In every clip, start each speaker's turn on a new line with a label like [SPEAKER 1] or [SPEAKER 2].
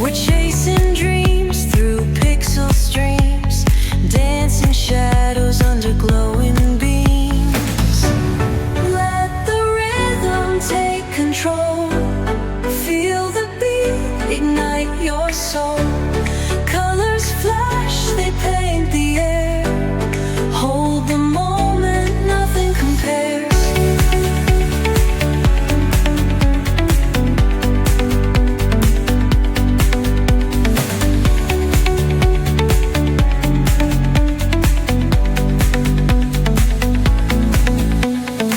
[SPEAKER 1] We're chasing dreams through pixel streams, dancing shadows under glowing beams. Let the rhythm take control. Feel the beat, ignite your soul. Colors flash, they paint the air. Hold the moment, nothing compares.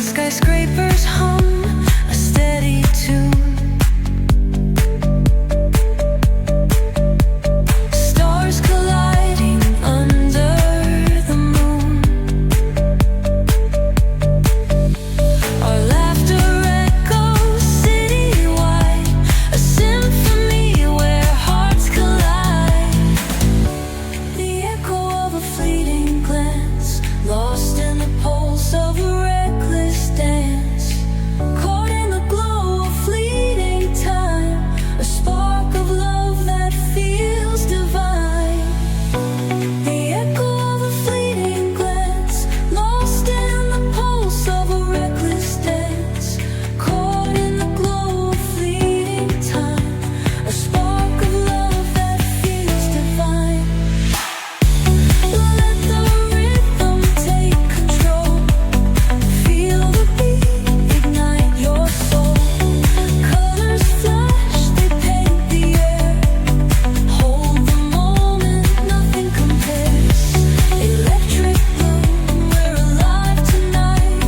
[SPEAKER 1] Skyscrapers hum a steady tune. Stars colliding under the moon. Our laughter echoes citywide, a symphony where hearts collide. The echo of a fleeting glance, lost in the pulse of a reckless dance. Caught in the glow of fleeting time, a spark of love that feels divine. The echo of a fleeting glance, lost in the pulse of a reckless dance. Caught in the glow of fleeting time, a spark of love that feels divine. Let the rhythm take control. Feel the beat, ignite your soul. Colors flash, they paint the air. Hold the moment, nothing compares. Electric blue, we're alive tonight.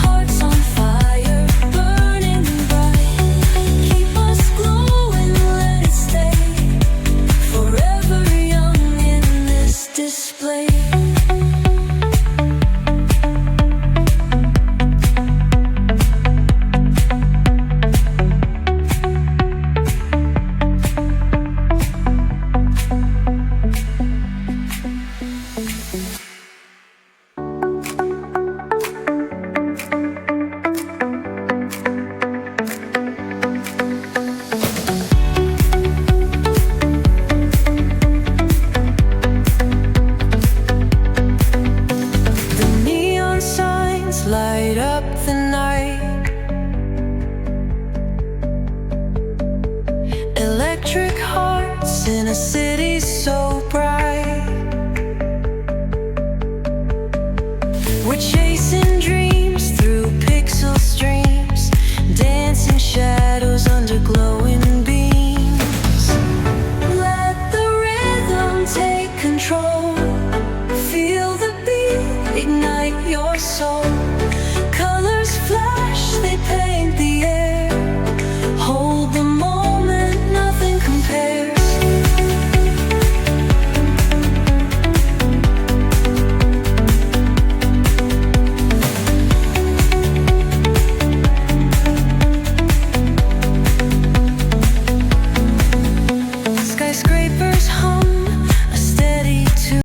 [SPEAKER 1] Hearts on fire, burning bright. Keep us glowing, let it stay. Forever young in this display. The neon signs light up the night. Electric hearts in a city so